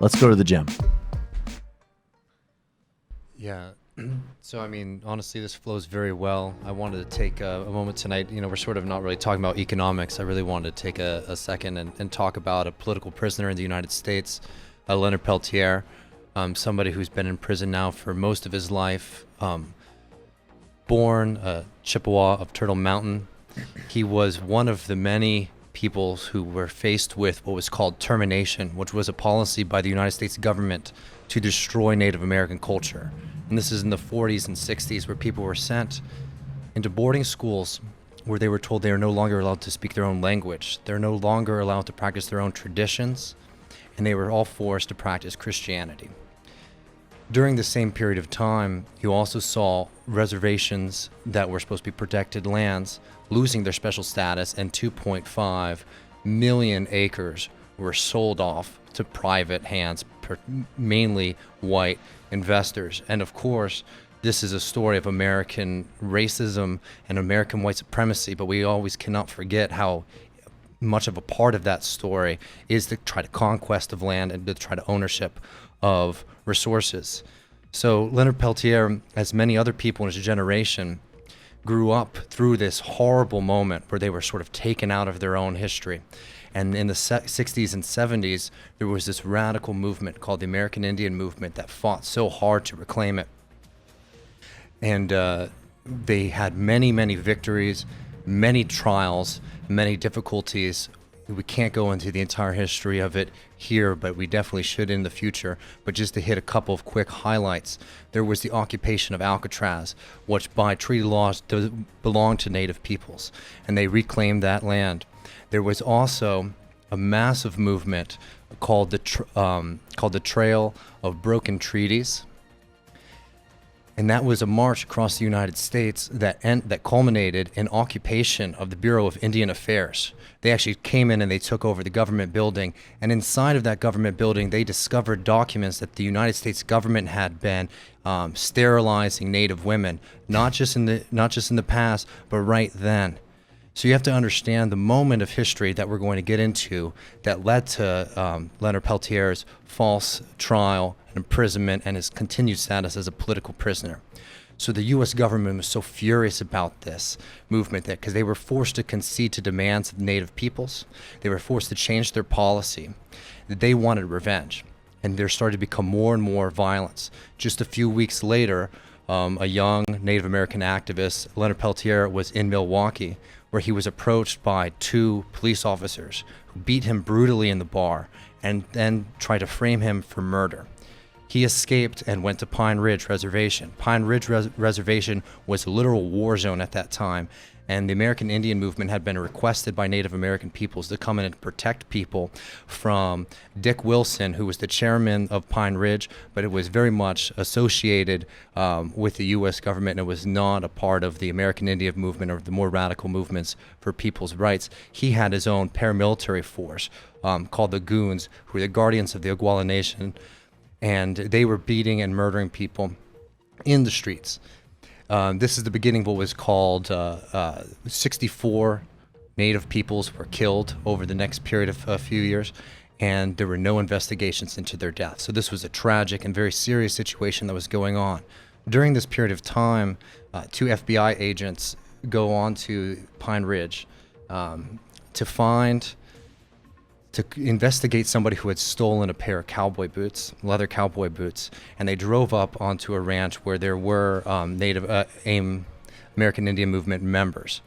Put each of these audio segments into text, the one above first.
Let's go to the gym. Yeah. So, I mean, honestly, this flows very well. I wanted to take a moment tonight. You know, we're sort of not really talking about economics. I really wanted to take a second and talk about a political prisoner in the United States, Leonard Peltier, somebody who's been in prison now for most of his life. Born a Chippewa of Turtle Mountain, he was one of the many people who were faced with what was called termination, which was a policy by the United States government to destroy Native American culture. And this is in the 40s and 60s, where people were sent into boarding schools where they were told they are no longer allowed to speak their own language. They're no longer allowed to practice their own traditions, and they were all forced to practice Christianity. During the same period of time, you also saw reservations that were supposed to be protected lands losing their special status, and 2.5 million acres were sold off to private hands, mainly white investors. And of course, this is a story of American racism and American white supremacy, but we always cannot forget how much of a part of that story is to try to conquest of land and to try to ownership of resources. So Leonard Peltier, as many other people in his generation, grew up through this horrible moment where they were sort of taken out of their own history. And in the 60s and 70s, there was this radical movement called the American Indian Movement that fought so hard to reclaim it. And they had many, many victories, many trials, many difficulties. We can't go into the entire history of it here, but we definitely should in the future. But just to hit a couple of quick highlights, there was the occupation of Alcatraz, which by treaty laws belonged to Native peoples, and they reclaimed that land. There was also a massive movement called the Trail of Broken Treaties. And that was a march across the United States that culminated in occupation of the Bureau of Indian Affairs. They actually came in and they took over the government building. And inside of that government building, they discovered documents that the United States government had been sterilizing Native women, not just in the past, but right then. So you have to understand the moment of history that we're going to get into that led to Leonard Peltier's false trial and imprisonment and his continued status as a political prisoner. So the U.S. government was so furious about this movement because they were forced to concede to demands of Native peoples. They were forced to change their policy. They wanted revenge, and there started to become more and more violence. Just a few weeks later, a young Native American activist, Leonard Peltier, was in Milwaukee, where he was approached by two police officers who beat him brutally in the bar and then tried to frame him for murder. He escaped and went to Pine Ridge Reservation. Pine Ridge Reservation was a literal war zone at that time, and the American Indian Movement had been requested by Native American peoples to come in and protect people from Dick Wilson, who was the chairman of Pine Ridge, but it was very much associated with the U.S. government, and it was not a part of the American Indian Movement or the more radical movements for people's rights. He had his own paramilitary force called the Goons, who were the guardians of the Oglala Nation, and they were beating and murdering people in the streets. This is the beginning of what was called 64 Native peoples were killed over the next period of a few years, and there were no investigations into their deaths. So this was a tragic and very serious situation that was going on. During this period of time, two FBI agents go on to Pine Ridge to investigate somebody who had stolen a pair of cowboy boots, leather cowboy boots, and they drove up onto a ranch where there were American Indian Movement members.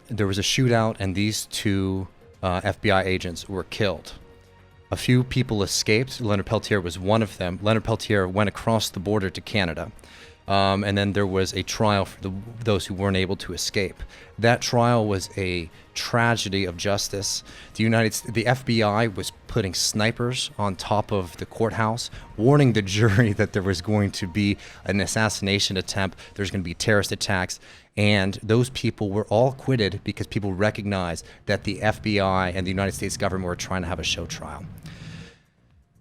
There was a shootout, and these two FBI agents were killed. A few people escaped. Leonard Peltier was one of them. Leonard Peltier went across the border to Canada. And then there was a trial for those who weren't able to escape. That trial was a tragedy of justice. The FBI was putting snipers on top of the courthouse, warning the jury that there was going to be an assassination attempt, there's going to be terrorist attacks, and those people were all acquitted because people recognized that the FBI and the United States government were trying to have a show trial.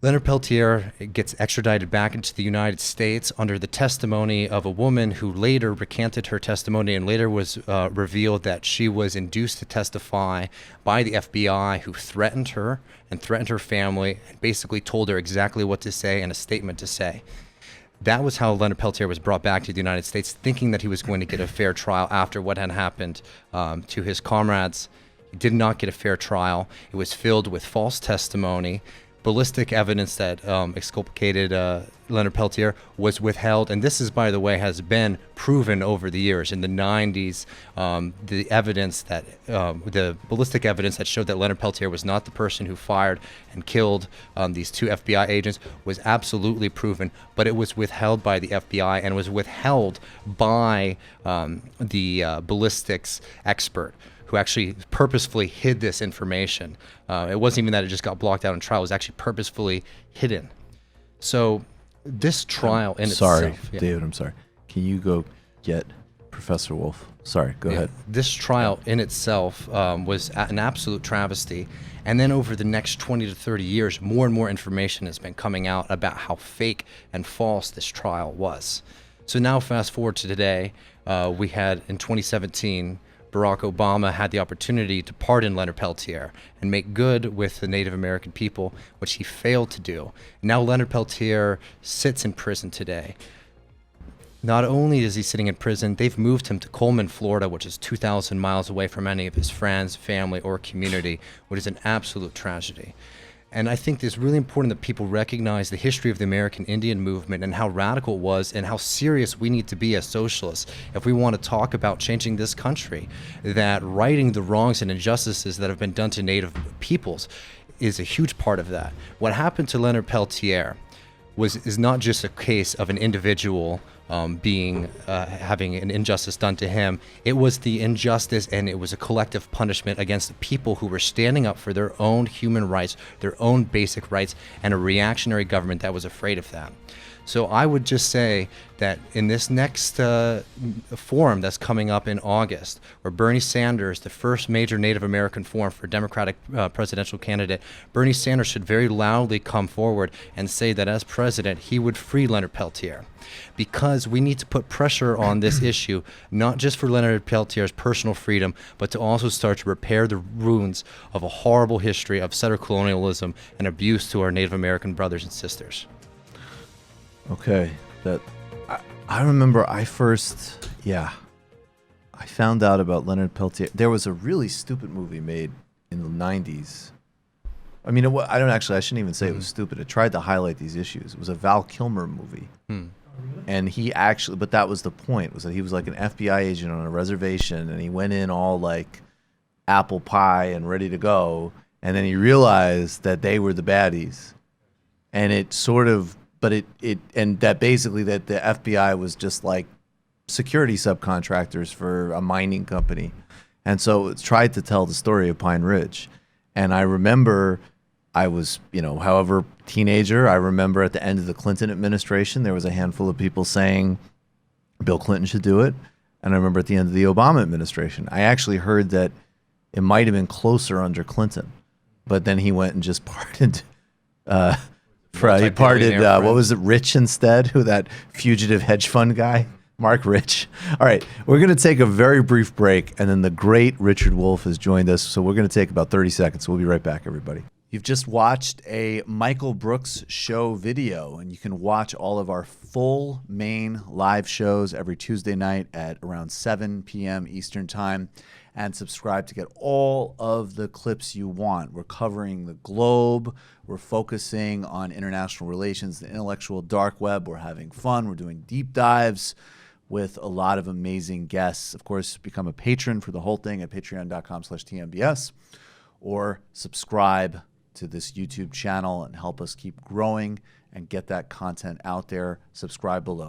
Leonard Peltier gets extradited back into the United States under the testimony of a woman who later recanted her testimony, and later was revealed that she was induced to testify by the FBI, who threatened her and threatened her family and basically told her exactly what to say and a statement to say. That was how Leonard Peltier was brought back to the United States, thinking that he was going to get a fair trial after what had happened to his comrades. He did not get a fair trial. It was filled with false testimony. Ballistic evidence that exculpated Leonard Peltier was withheld, and this is, by the way, has been proven over the years. In the 90s, the evidence that the ballistic evidence that showed that Leonard Peltier was not the person who fired and killed these two FBI agents was absolutely proven, but it was withheld by the FBI and was withheld by the ballistics expert, who actually purposefully hid this information. It wasn't even that it just got blocked out in trial. It was actually purposefully hidden. So this trial in sorry, itself... Sorry, David, I'm sorry. Can you go get Professor Wolf? Sorry, go ahead. This trial in itself was an absolute travesty. And then over the next 20 to 30 years, more and more information has been coming out about how fake and false this trial was. So now fast forward to today, we had in 2017, Barack Obama had the opportunity to pardon Leonard Peltier and make good with the Native American people, which he failed to do. Now Leonard Peltier sits in prison today. Not only is he sitting in prison, they've moved him to Coleman, Florida, which is 2,000 miles away from any of his friends, family, or community, which is an absolute tragedy. And I think it's really important that people recognize the history of the American Indian movement and how radical it was and how serious we need to be as socialists if we want to talk about changing this country, that righting the wrongs and injustices that have been done to Native peoples is a huge part of that. What happened to Leonard Peltier is not just a case of an individual having an injustice done to him. It was the injustice, and it was a collective punishment against the people who were standing up for their own human rights, their own basic rights, and a reactionary government that was afraid of that. So I would just say that in this next forum that's coming up in August, where Bernie Sanders, the first major Native American forum for Democratic presidential candidate, Bernie Sanders should very loudly come forward and say that as president, he would free Leonard Peltier. Because we need to put pressure on this issue, not just for Leonard Peltier's personal freedom, but to also start to repair the wounds of a horrible history of settler colonialism and abuse to our Native American brothers and sisters. Okay, I remember I found out about Leonard Peltier. There was a really stupid movie made in the 90s. I mean, I shouldn't even say it was stupid. It tried to highlight these issues. It was a Val Kilmer movie. And but that was the point, was that he was like an FBI agent on a reservation, and he went in all like apple pie and ready to go, and then he realized that they were the baddies. And it sort of, and that basically that the FBI was just like security subcontractors for a mining company. And so it tried to tell the story of Pine Ridge. And I remember I was, however, teenager, I remember at the end of the Clinton administration, there was a handful of people saying Bill Clinton should do it. And I remember at the end of the Obama administration, I actually heard that it might have been closer under Clinton, but then he went and just pardoned, what was it, Rich instead, that fugitive hedge fund guy, Mark Rich. All right, we're going to take a very brief break, and then the great Richard Wolff has joined us, so we're going to take about 30 seconds. We'll be right back, everybody. You've just watched a Michael Brooks show video, and you can watch all of our full main live shows every Tuesday night at around 7 p.m. Eastern Time, and subscribe to get all of the clips you want. We're covering the globe. We're focusing on international relations, the intellectual dark web. We're having fun. We're doing deep dives with a lot of amazing guests. Of course, become a patron for the whole thing at patreon.com/TMBS, or subscribe to this YouTube channel and help us keep growing and get that content out there. Subscribe below.